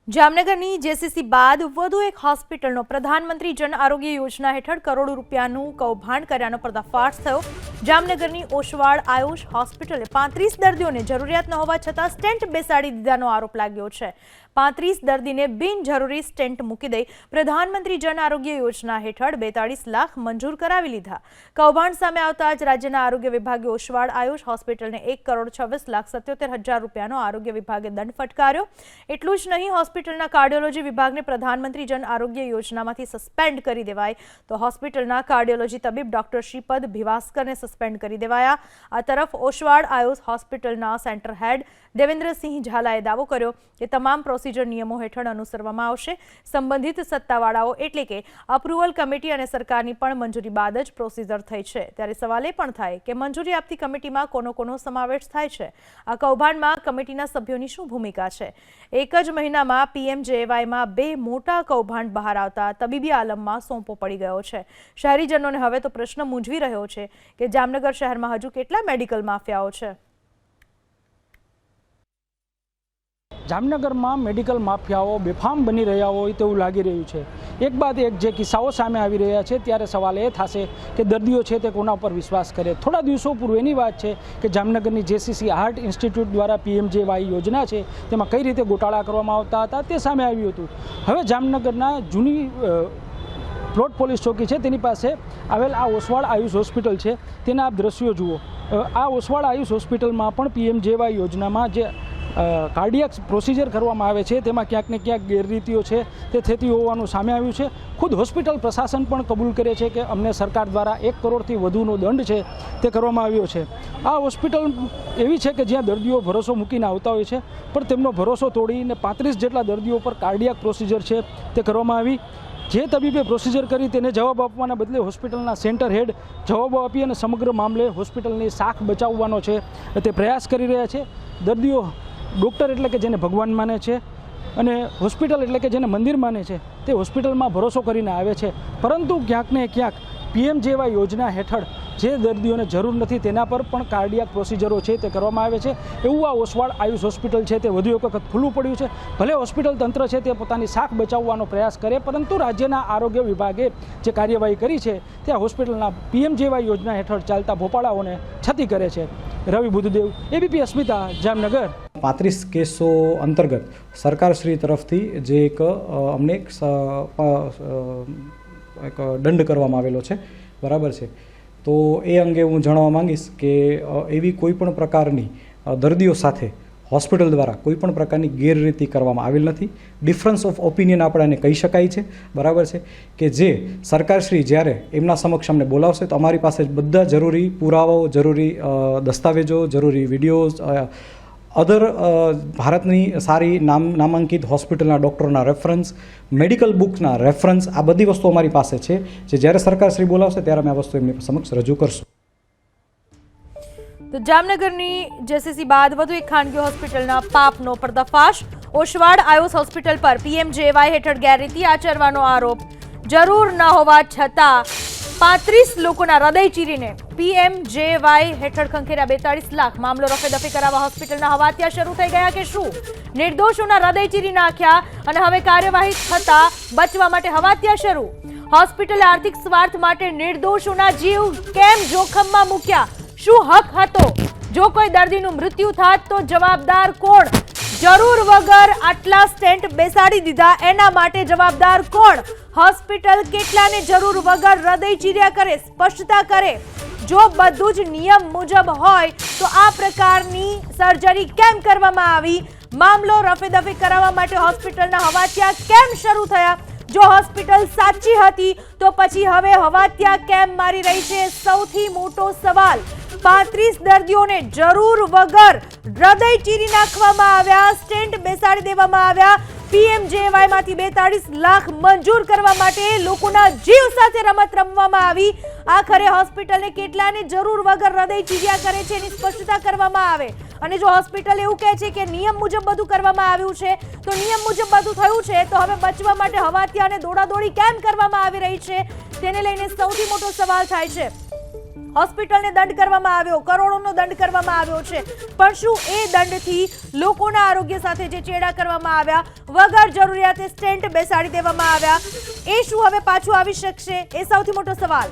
જામનગરની જેસીસી બાદ વધુ એક હોસ્પિટલનો પ્રધાનમંત્રી જન આરોગ્ય યોજના હેઠળ કરોડો રૂપિયાનું કૌભાંડ કર્યાનો પર્દાફાશ થયો। જામનગરની ઓશવાડ આયુષ હોસ્પિટલે 35 દર્દીઓને જરૂરિયાત ન હોવા છતાં સ્ટેન્ટ બેસાડી દીધાનો આરોપ લાગ્યો છે। 35 દર્દીને બિનજરૂરી સ્ટેન્ટ મૂકી દઈ પ્રધાનમંત્રી જન આરોગ્ય યોજના હેઠળ 42 લાખ મંજૂર કરાવી લીધા। કૌભાંડ સામે આવતા જ રાજ્યના આરોગ્ય વિભાગે ઓશવાડ આયુષ હોસ્પિટલને 1,26,77,000 રૂપિયાનો આરોગ્ય વિભાગે દંડ ફટકાર્યો। એટલું જ નહીં, હોસ્પિટલના કાર્ડિયોલોજી વિભાગને પ્રધાનમંત્રી જન આરોગ્ય યોજનામાંથી સસ્પેન્ડ કરી દેવાય તો હોસ્પિટલના કાર્ડિયોલોજી તબીબ ડોક્ટર શ્રીપદ ભીવાસ્કરને સસ્પેન્ડ કરી દેવાયા। આ તરફ ઓશવાડ આયુષ હોસ્પિટલના સેન્ટર હેડ દેવેન્દ્રસિંહ ઝાલાએ દાવો કર્યો કે તમામ પ્રોસિજર નિયમો હેઠળ અનુસરવામાં આવશે। સંબંધિત સત્તાવાળાઓ એટલે કે અપ્રુવલ કમિટી અને સરકારની પણ મંજૂરી બાદ જ પ્રોસિજર થઈ છે। ત્યારે સવાલ એ પણ થાય કે મંજૂરી આપતી કમિટીમાં કોનો સમાવેશ થાય છે? આ કૌભાંડમાં કમિટીના સભ્યોની શું ભૂમિકા છે? એક જ મહિનામાં પીએમજેએવાયમાં 2 મોટા કૌભાંડ બહાર આવતા તબીબી આલમમાં સોંપો પડી ગયો છે। શહેરીજનોને હવે તો પ્રશ્ન મૂંઝવી રહ્યો છે કે જામનગર શહેરમાં હજુ કેટલા મેડિકલ માફિયાઓ છે? જામનગરમાં મેડિકલ માફિયાઓ બેફામ બની રહ્યા હોય તેવું લાગી રહ્યું છે। એક બાદ એક જે કિસ્સાઓ સામે આવી રહ્યા છે ત્યારે સવાલ એ થશે કે દર્દીઓ છે તે કોના પર વિશ્વાસ કરે। થોડા દિવસો પૂર્વેની વાત છે કે જામનગરની જેસીસી હાર્ટ ઇન્સ્ટિટ્યૂટ દ્વારા પીએમજેવાય યોજના છે તેમાં કઈ રીતે ગોટાળા કરવામાં આવતા હતા તે સામે આવ્યું હતું। હવે જામનગરના જૂની પ્લોટ પોલીસ ચોકી છે તેની પાસે આવેલ આ ઓશવાડ આયુષ હોસ્પિટલ છે તેના આપ દ્રશ્યો જુઓ। આ ઓશવાડ આયુષ હોસ્પિટલમાં પણ પીએમજેવાય યોજનામાં જે કાર્ડિયાક પ્રોસિજર કરવામાં આવે છે તેમાં ક્યાંક ને ક્યાંક ગેરરીતિઓ છે તે થતી હોવાનું સામે આવ્યું છે। ખુદ હોસ્પિટલ પ્રશાસન પણ કબૂલ કરે છે કે અમને સરકાર દ્વારા 1 કરોડથી વધુનો દંડ છે તે કરવામાં આવ્યો છે। આ હોસ્પિટલ એવી છે કે જ્યાં દર્દીઓ ભરોસો મૂકીને આવતા હોય છે પણ તેમનો ભરોસો તોડીને 35 જેટલા દર્દીઓ પર કાર્ડિયાક પ્રોસિજર છે તે કરવામાં આવી। જે તબીબે પ્રોસિજર કરી તેને જવાબ આપવાના બદલે હોસ્પિટલના સેન્ટર હેડ જવાબો આપી અને સમગ્ર મામલે હોસ્પિટલની શાખ બચાવવાનો છે તે પ્રયાસ કરી રહ્યા છે। દર્દીઓ ડૉક્ટર એટલે કે જેને ભગવાન માને છે અને હોસ્પિટલ એટલે કે જેને મંદિર માને છે તે હોસ્પિટલમાં ભરોસો કરીને આવે છે, પરંતુ ક્યાંક ને ક્યાંક પીએમજેવાય યોજના હેઠળ જે દર્દીઓને જરૂર નથી તેના પર પણ કાર્ડિયાક પ્રોસિજરો છે તે કરવામાં આવે છે। એવું આ ઓશવાડ આયુષ હોસ્પિટલ છે તે વધુ એક વખત ખુલ્લું પડ્યું છે। ભલે હોસ્પિટલ તંત્ર છે તે પોતાની શાખ બચાવવાનો પ્રયાસ કરે, પરંતુ રાજ્યના આરોગ્ય વિભાગે જે કાર્યવાહી કરી છે તે આ હોસ્પિટલના પીએમજેવાય યોજના હેઠળ ચાલતા ભોપાળાઓને છતી કરે છે। રવિ બુદ્ધદેવ, એબીપી અસ્મિતા, જામનગર। 35 કેસો અંતર્ગત સરકારશ્રી તરફથી જે અમને એક દંડ કરવામાં આવેલો છે, બરાબર છે। તો એ અંગે હું જણાવવા માંગીશ કે એવી કોઈ પણ પ્રકારની દર્દીઓ સાથે હોસ્પિટલ દ્વારા કોઈ પણ પ્રકારની ગેરરીતિ કરવામાં આવેલ નથી। ડિફરન્સ ઓફ ઓપિનિયન આપણે કહી શકાય છે, બરાબર છે, કે જે સરકારશ્રી જ્યારે એમના સમક્ષ અમને બોલાવશે તો અમારી પાસે બધા જરૂરી પુરાવાઓ, જરૂરી દસ્તાવેજો, જરૂરી વિડીયોઝ, અધર ભારતની સારી નામાંકિત હોસ્પિટલના ડૉક્ટરોના રેફરન્સ, મેડિકલ બુકના રેફરન્સ, આ બધી વસ્તુ અમારી પાસે છે જે જ્યારે સરકારશ્રી બોલાવશે ત્યારે અમે આ વસ્તુ એમની સમક્ષ રજૂ કરશું। તો જામનગરની જેસીસી બાદ વધુ એક ખાનગી હોસ્પિટલના પાપનો પર્દાફાશ। ઓશવાડ આયુષ હોસ્પિટલ પર પીએમજેવાય હેઠળ ગેરરીતિ આચરવાનો આરોપ। જરૂર ન હોવા છતાં 35 લોકોના હૃદય ચીરીને પીએમજેવાય હેઠળ ખંખેર્યા 42 લાખ। મામલો રફેદફી કરાવવા હોસ્પિટલના હવાતિયા શરૂ થઈ ગયા કે શું? નિર્દોષોના હૃદય ચીરી નાખ્યા અને હવે કાર્યવાહી થતા બચવા માટે હવાતિયા શરૂ। હોસ્પિટલે આર્થિક સ્વાર્થ માટે નિર્દોષોના જીવ કેમ જોખમમાં મૂક્યા? શું હક હતો? જો કોઈ દર્દીનું મૃત્યુ થાત તો જવાબદાર કોણ? જરૂર વગર આટલા સ્ટેન્ટ બેસાડી દીધા એના માટે જવાબદાર કોણ? હોસ્પિટલ કેટલાને જરૂર વગર હૃદય ચીર્યા કરે? સ્પષ્ટતા કરે। જો બધું જ નિયમ મુજબ હોય તો આ પ્રકારની સર્જરી કેમ કરવામાં આવી? મામલો રફેદફી કરાવવા માટે હોસ્પિટલના હવાતિયા કેમ શરૂ થયા? જો હોસ્પિટલ સાચી હતી તો પછી હવે હવાતિયા કેમ મારી રહી છે? સૌથી મોટો સવાલ। 35 દર્દીઓને જરૂર વગર હૃદય ચીરી નાખવામાં આવ્યા, સ્ટેન્ટ બેસાડી દેવામાં આવ્યા। પીએમજેવાયમાંથી 42 લાખ મંજૂર કરવા માટે લોકોના જીવ સાથે રમત રમવામાં આવી। આખરે હોસ્પિટલને કેટલાને જરૂર વગર હૃદય ચીર્યા કરે છે એની સ્પષ્ટતા કરવામાં આવે। અને જો હોસ્પિટલ એવું કહે છે કે નિયમ મુજબ બધું કરવામાં આવ્યું છે તો નિયમ મુજબ બધું થયું છે તો હવે બચવા માટે હવાતિયાને દોડાદોડી કેમ કરવામાં આવી રહી છે તેને લઈને સૌથી મોટો સવાલ થાય છે। હોસ્પિટલને દંડ કરવામાં આવ્યો, કરોડોનો દંડ કરવામાં આવ્યો છે, પણ શું એ દંડથી લોકોના આરોગ્ય સાથે જે ચેડા કરવામાં આવ્યા, વગર જરૂરિયાતે સ્ટેન્ટ બેસાડી દેવામાં આવ્યા, એ શું હવે પાછું આવી શકશે? એ સૌથી મોટો સવાલ.